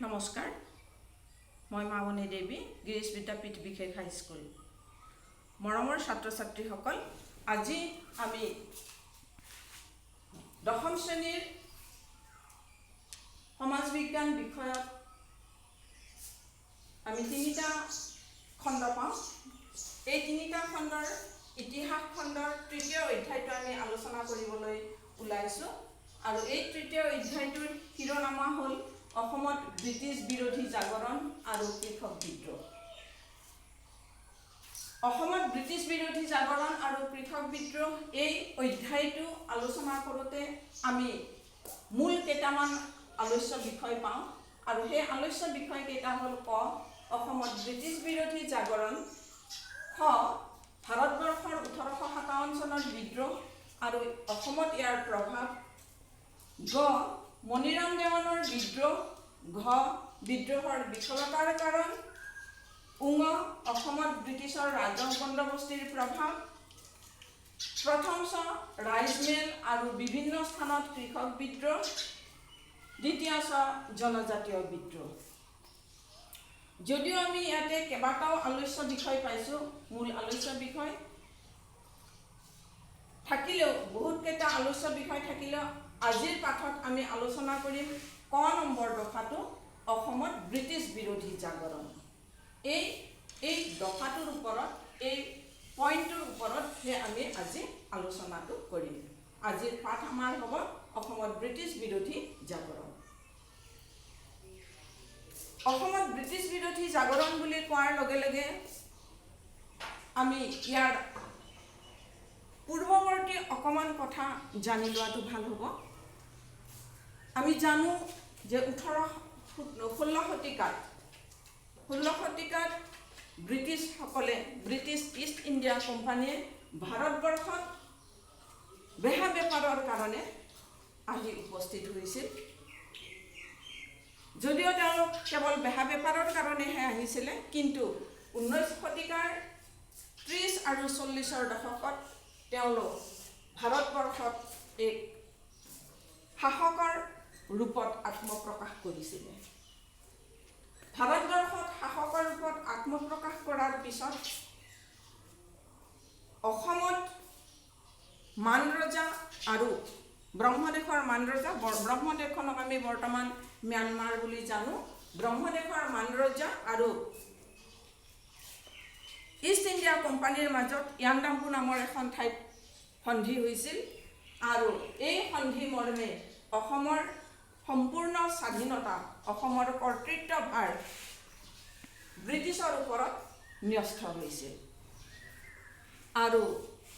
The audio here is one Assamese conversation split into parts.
নমস্কাৰ, মই মামণি দেৱী, গিৰীশ বিদ্যাপীঠ বিশেষ হাইস্কুল। মৰমৰ ছাত্ৰ ছাত্ৰীসকল, আজি আমি দশম শ্ৰেণীৰ সমাজ বিজ্ঞান বিষয়ত আমি তিনিটা খণ্ড পাওঁ। এই তিনিটা খণ্ডৰ ইতিহাস খণ্ডৰ তৃতীয় অধ্যায়টো আমি আলোচনা কৰিবলৈ ওলাইছোঁ। আৰু এই তৃতীয় অধ্যায়টোৰ শিৰোনামা হ'ল অসমত ব্ৰিটিছ বিৰোধী জাগৰণ আৰু কৃষক বিদ্ৰোহ। অসমত ব্ৰিটিছ বিৰোধী জাগৰণ আৰু কৃষক বিদ্ৰোহ এই অধ্যায়টো আলোচনা কৰোঁতে আমি মূল কেইটামান আলোচ্য বিষয় পাওঁ। আৰু সেই আলোচ্য বিষয়কেইটা হ'ল ক, অসমত ব্ৰিটিছ বিৰোধী জাগৰণ; খ, ভাৰতবৰ্ষৰ 1857 চনৰ বিদ্ৰোহ আৰু অসমত ইয়াৰ প্ৰভাৱ; গ, মণিৰাম দেৱানৰ বিদ্ৰোহ; ঘ, বিদ্ৰোহৰ বিফলতাৰ কাৰণ; ঙ, অসমত ব্ৰিটিছৰ ৰাজহ বন্দোবস্তিৰ প্ৰভাৱ; প্ৰথম চ, ৰাইজমেল আৰু বিভিন্ন স্থানত কৃষক বিদ্ৰোহ; দ্বিতীয় চ, জনজাতীয় বিদ্ৰোহ। যদিও আমি ইয়াতে কেইবাটাও আলোচ্য বিষয় পাইছোঁ, মূল আলোচ্য বিষয় থাকিলেও বহুতকেইটা আলোচ্য বিষয় থাকিলেও আজিৰ পাঠত আমি আলোচনা কৰিম ক নম্বৰ দফাটো, অসমত ব্ৰিটিছ বিৰোধী জাগৰণ। এই দফাটোৰ ওপৰত, এই পইণ্টটোৰ ওপৰতহে আমি আজি আলোচনাটো কৰিম। আজিৰ পাঠ আমাৰ হ'ব অসমত ব্ৰিটিছ বিৰোধী জাগৰণ। অসমত ব্ৰিটিছ বিৰোধী জাগৰণ বুলি কোৱাৰ লগে লগে আমি ইয়াৰ পূৰ্বৱৰ্তী অকণমান কথা জানি লোৱাটো ভাল হ'ব। আমি জানো যে 16 শতিকাত ব্ৰিটিছ ইষ্ট ইণ্ডিয়া কোম্পানীয়ে ভাৰতবৰ্ষত বেহা বেপাৰৰ কাৰণে আহি উপস্থিত হৈছিল। যদিও তেওঁলোক কেৱল বেহা বেপাৰৰ কাৰণেহে আহিছিলে, কিন্তু 19 শতিকাৰ 30 আৰু 40ৰ দশকত তেওঁলোক ভাৰতবৰ্ষত এক শাসকৰ ৰূপত আত্মপ্ৰকাশ কৰিছিলে। ভাৰতবৰ্ষত শাসকৰ ৰূপত আত্মপ্ৰকাশ কৰাৰ পিছত অসমত মান ৰজা আৰু ব্ৰহ্মদেশৰ মান ৰজা, ব্ৰহ্মদেশখনক আমি বৰ্তমান ম্যানমাৰ বুলি জানো, ব্ৰহ্মদেশৰ মান ৰজা আৰু ইষ্ট ইণ্ডিয়া কোম্পানীৰ মাজত ইয়াণ্ডাবু নামৰ এখন ঠাইত সন্ধি হৈছিল। আৰু এই সন্ধি মৰ্মে অসমৰ সম্পূৰ্ণ স্বাধীনতা, অসমৰ কৰ্তৃত্বভাৰ ব্ৰিটিছৰ ওপৰত ন্যস্ত হৈছিল। আৰু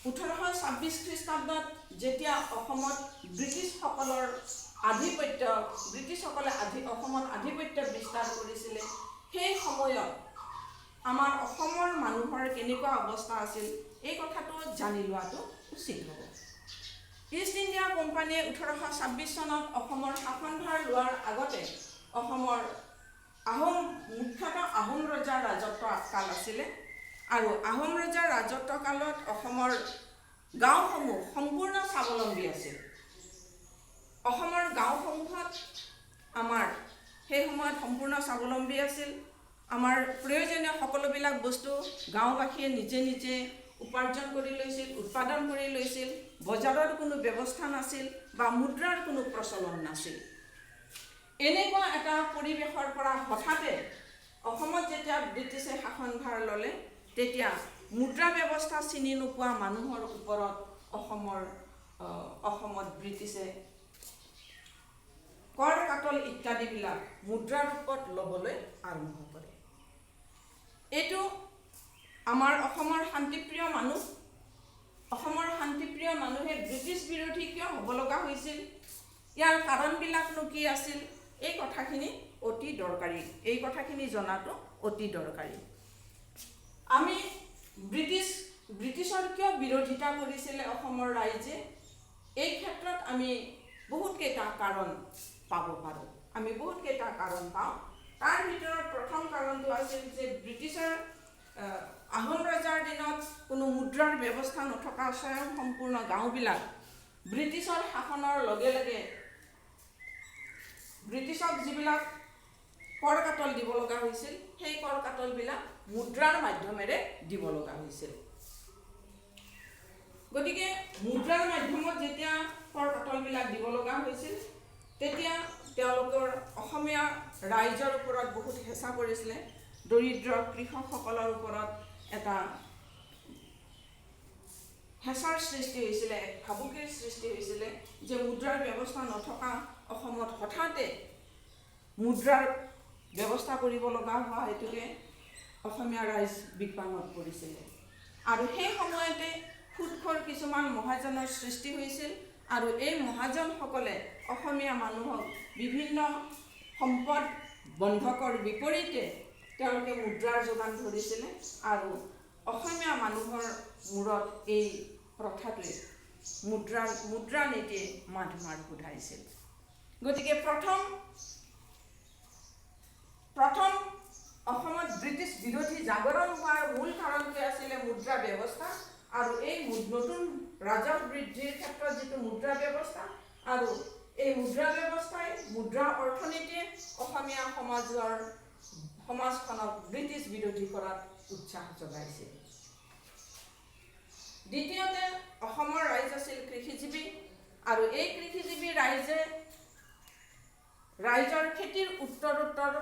1826 খ্ৰীষ্টাব্দত যেতিয়া অসমত ব্ৰিটিছসকলে অসমত আধিপত্য বিস্তাৰ কৰিছিলে, সেই সময়ত আমাৰ অসমৰ মানুহৰ কেনেকুৱা অৱস্থা আছিল, এই কথাটো জানি লোৱাটো উচিত হ'ব। ইষ্ট ইণ্ডিয়া কোম্পানীয়ে 1826 চনত অসমৰ শাসনভাৰ লোৱাৰ আগতে অসমৰ মুখ্যতঃ আহোম ৰজাৰ ৰাজত্ব কাল আছিলে। আৰু আহোম ৰজাৰ ৰাজত্ব কালত অসমৰ গাঁওসমূহ সম্পূৰ্ণ স্বাৱলম্বী আছিল। অসমৰ গাঁওসমূহত আমাৰ সেই সময়ত সম্পূৰ্ণ স্বাৱলম্বী আছিল। আমাৰ প্ৰয়োজনীয় সকলোবিলাক বস্তু গাঁওবাসীয়ে নিজে নিজে উপাৰ্জন কৰি লৈছিল, উৎপাদন কৰি লৈছিল। বজাৰৰ কোনো ব্যৱস্থা নাছিল বা মুদ্ৰাৰ কোনো প্ৰচলন নাছিল। এনেকুৱা এটা পৰিৱেশৰ পৰা হঠাতে অসমত যেতিয়া ব্ৰিটিছে শাসনভাৰ ল'লে, তেতিয়া মুদ্ৰা ব্যৱস্থা চিনি নোপোৱা মানুহৰ ওপৰত অসমত ব্ৰিটিছে কৰ কাটল ইত্যাদিবিলাক মুদ্ৰাৰ ৰূপত ল'বলৈ আৰম্ভ কৰে। এইটো আমাৰ অসমৰ শান্তিপ্ৰিয় মানুহে ব্ৰিটিছ বিৰোধী কিয় হ'ব লগা হৈছিল, ইয়াৰ কাৰণবিলাকনো কি আছিল, এই কথাখিনি জনাটো অতি দৰকাৰী। আমি ব্ৰিটিছৰ কিয় বিৰোধিতা কৰিছিলে অসমৰ ৰাইজে, এই ক্ষেত্ৰত আমি বহুতকেইটা কাৰণ পাব পাৰোঁ। তাৰ ভিতৰত প্ৰথম কাৰণটো আছিল যে ব্ৰিটিছৰ আহোম ৰজাৰ দিনত কোনো মুদ্ৰাৰ ব্যৱস্থা নথকা স্বয়ং সম্পূৰ্ণ গাঁওবিলাক ব্ৰিটিছৰ শাসনৰ লগে লগে ব্ৰিটিছক যিবিলাক কৰ কাটল দিব লগা হৈছিল। সেই কৰ কাটলবিলাক মুদ্ৰাৰ মাধ্যমেৰে দিব লগা হৈছিল। গতিকে মুদ্ৰাৰ মাধ্যমত যেতিয়া কৰ কাটলবিলাক দিব লগা হৈছিল, তেতিয়া তেওঁলোকৰ অসমীয়া ৰাইজৰ ওপৰত বহুত হেঁচা পৰিছিলে। দৰিদ্ৰ কৃষকসকলৰ ওপৰত এটা হেঁচাৰ সৃষ্টি হৈছিলে, এক ভাবুকিৰ সৃষ্টি হৈছিলে যে মুদ্ৰাৰ ব্যৱস্থা নথকা অসমত হঠাতে মুদ্ৰাৰ ব্যৱস্থা কৰিব লগা হোৱা হেতুকে অসমীয়া ৰাইজ বিপাঙত পৰিছিলে। আৰু সেই সময়তে সুদখোৰ কিছুমান মহাজনৰ সৃষ্টি হৈছিল আৰু এই মহাজনসকলে অসমীয়া মানুহক বিভিন্ন সম্পদ বন্ধকৰ বিপৰীতে তেওঁলোকে মুদ্ৰাৰ যোগান ধৰিছিলে আৰু অসমীয়া মানুহৰ মূৰত এই প্ৰথাটোৱে মুদ্ৰা নীতিয়ে মাধমাৰ সোধাইছিল। গতিকে প্ৰথম অসমত ব্ৰিটিছ বিৰোধী জাগৰণ হোৱাৰ মূল কাৰণটোৱে আছিলে মুদ্ৰা ব্যৱস্থা আৰু এই নতুন ৰাজহ বৃদ্ধিৰ ক্ষেত্ৰত যিটো মুদ্ৰা ব্যৱস্থা আৰু এই মুদ্ৰা ব্যৱস্থাই মুদ্ৰা অৰ্থনীতিয়ে অসমীয়া সমাজখনক ব্ৰিটিছ বিৰোধী কৰাত উৎসাহ যোগাইছিল। দ্বিতীয়তে অসমৰ ৰাইজ আছিল কৃষিজীৱী আৰু এই কৃষিজীৱী ৰাইজৰ খেতিৰ উত্তৰোত্তৰ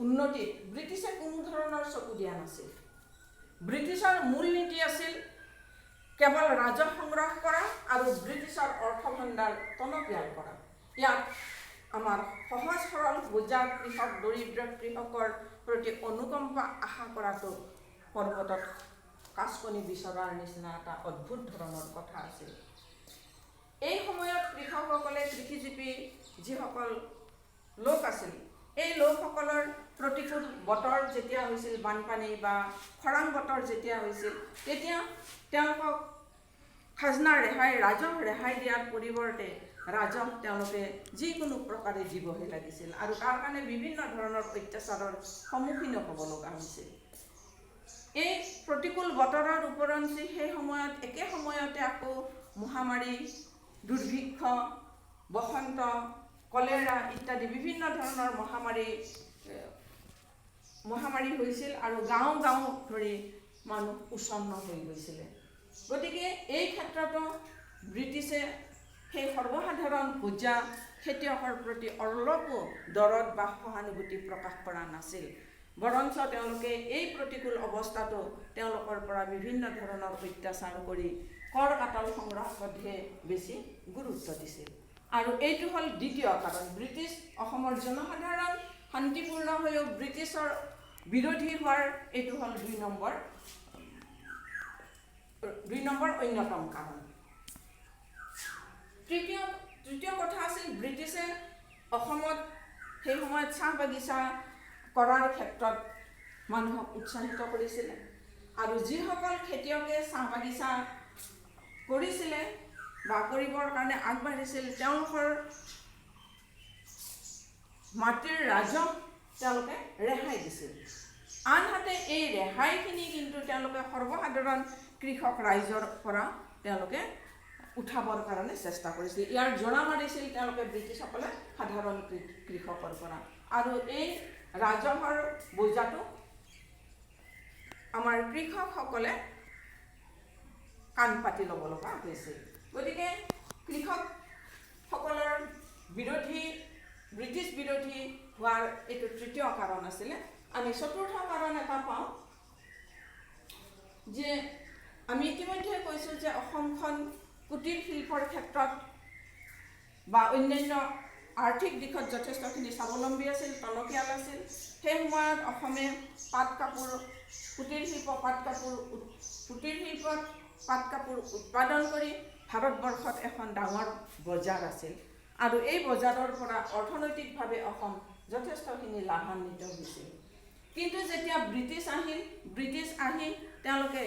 উন্নতিত ব্ৰিটিছে কোনো ধৰণৰ চকু দিয়া নাছিল। ব্ৰিটিছৰ মূল নীতি আছিল কেৱল ৰাজহ সংগ্ৰহ কৰা আৰু ব্ৰিটিছৰ অৰ্থভাণ্ডাৰ টনকিয়াল কৰা। ইয়াত আমাৰ সহজ সৰল বুজা কৃষক, দৰিদ্ৰ কৃষকৰ প্ৰতি অনুকম্পা আশা কৰাটো পৰ্বতত কাঁচকণী বিচৰাৰ নিচিনা এটা অদ্ভুত ধৰণৰ কথা আছিল। এই সময়ত কৃষকসকলে কৃষিজীৱী যিসকল লোক আছিল, এই লোকসকলৰ প্ৰতিকূল বতৰ যেতিয়া হৈছিল, বানপানী বা খৰাং বতৰ যেতিয়া হৈছিল, তেতিয়া তেওঁলোকক খাজনা ৰেহাই, ৰাজহ ৰেহাই দিয়াৰ পৰিৱৰ্তে ৰাজহ তেওঁলোকে যিকোনো প্ৰকাৰে দিবহে লাগিছিল আৰু তাৰ কাৰণে বিভিন্ন ধৰণৰ অত্যাচাৰৰ সন্মুখীন হ'ব লগা হৈছিল। এই প্ৰতিকূল বতৰৰ উপৰঞ্চি সেই সময়ত একে সময়তে আকৌ মহামাৰী, দুৰ্ভিক্ষ, বসন্ত, কলেৰা ইত্যাদি বিভিন্ন ধৰণৰ মহামাৰী হৈছিল আৰু গাঁও ধৰি মানুহ উচ্ছন্ন হৈ গৈছিলে। গতিকে এই ক্ষেত্ৰতো ব্ৰিটিছে সেই সৰ্বসাধাৰণ ভোজা খেতিয়কৰ প্ৰতি অলপো দৰদ বা সহানুভূতি প্ৰকাশ কৰা নাছিল। বৰঞ্চ তেওঁলোকে এই প্ৰতিকূল অৱস্থাটো তেওঁলোকৰ পৰা বিভিন্ন ধৰণৰ অত্যাচাৰ কৰি কৰ কাটল সংগ্ৰহতহে বেছি গুৰুত্ব দিছিল। আৰু এইটো হ'ল দ্বিতীয় কাৰণ। ব্ৰিটিছ অসমৰ জনসাধাৰণ শান্তিপূৰ্ণ হৈও ব্ৰিটিছৰ বিৰোধী হোৱাৰ এইটো হ'ল দুই নম্বৰ অন্যতম কাৰণ। তৃতীয় কথা আছিল ব্ৰিটিছে অসমত সেই সময়ত চাহ বাগিচা কৰাৰ ক্ষেত্ৰত মানুহক উৎসাহিত কৰিছিলে আৰু যিসকল খেতিয়কে চাহ বাগিচা কৰিছিলে বা কৰিবৰ কাৰণে আগবাঢ়িছিল, তেওঁলোকৰ মাটিৰ ৰাজহ তেওঁলোকে ৰেহাই দিছিল। আনহাতে এই ৰেহাইখিনি কিন্তু তেওঁলোকে সৰ্বসাধাৰণ কৃষক ৰাইজৰ পৰা তেওঁলোকে উঠাবৰ কাৰণে চেষ্টা কৰিছিল। ইয়াৰ জোৰা মাৰিছিল তেওঁলোকে ব্ৰিটিছসকলে সাধাৰণ কৃষকৰ পৰা আৰু এই ৰাজহৰ বোজাটো আমাৰ কৃষকসকলে কাণ পাতি ল'ব লগা হৈছিল। গতিকে কৃষকসকলৰ ব্ৰিটিছ বিৰোধী হোৱাৰ এইটো তৃতীয় কাৰণ আছিলে। আমি চতুৰ্থ কাৰণ এটা পাওঁ যে আমি ইতিমধ্যে কৈছোঁ যে অসমখন কুটীৰ শিল্পৰ ক্ষেত্ৰত বা অন্যান্য আৰ্থিক দিশত যথেষ্টখিনি স্বাৱলম্বী আছিল, টনকিয়াল আছিল। সেই সময়ত অসমে কুটীৰ শিল্পত পাট কাপোৰ উৎপাদন কৰি ভাৰতবৰ্ষত এখন ডাঙৰ বজাৰ আছিল আৰু এই বজাৰৰ পৰা অৰ্থনৈতিকভাৱে অসম যথেষ্টখিনি লাভান্বিত হৈছিল। কিন্তু যেতিয়া ব্ৰিটিছ আহি তেওঁলোকে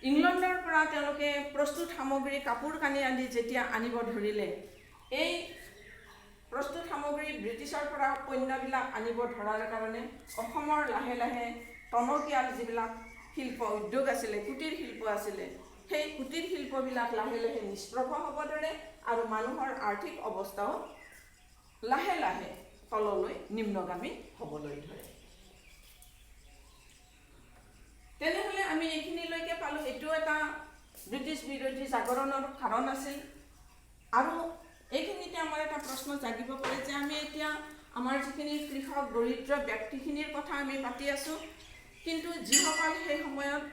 ইংলেণ্ডৰ পৰা তেওঁলোকে প্ৰস্তুত সামগ্ৰী, কাপোৰ কানি আদি যেতিয়া আনিব ধৰিলে, এই প্ৰস্তুত সামগ্ৰী ব্ৰিটিছৰ পৰা পণ্যবিলাক আনিব ধৰাৰ কাৰণে অসমৰ লাহে লাহে টনকিয়াল যিবিলাক শিল্প উদ্যোগ আছিলে, কুটীৰ শিল্প আছিলে, সেই কুটীৰ শিল্পবিলাক লাহে লাহে নিষ্প্ৰভ হ'ব ধৰে আৰু মানুহৰ আৰ্থিক অৱস্থাও লাহে লাহে তললৈ নিম্নগামী হ'বলৈ ধৰে। তেনেহ'লে আমি এইখিনিলৈকে পালোঁ। এইটো এটা ব্ৰিটিছ বিৰোধী জাগৰণৰ কাৰণ আছিল। আৰু এইখিনিতে আমাৰ এটা প্ৰশ্ন জাগিব পাৰে যে আমি এতিয়া আমাৰ যিখিনি কৃষক দৰিদ্ৰ ব্যক্তিখিনিৰ কথা আমি পাতি আছোঁ, কিন্তু যিসকল সেই সময়ত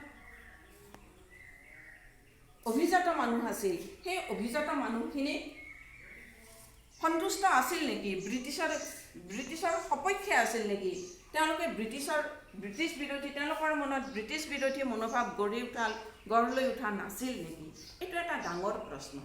অভিজাত মানুহ আছিল, সেই অভিজাত মানুহখিনি সন্তুষ্ট আছিল নেকি? ব্ৰিটিছৰ সপক্ষে আছিল নেকি? তেওঁলোকে ব্ৰিটিছ বিৰোধী, তেওঁলোকৰ মনত ব্ৰিটিছ বিৰোধী মনোভাৱ গঢ় লৈ উঠা নাছিল নেকি? এইটো এটা ডাঙৰ প্ৰশ্ন।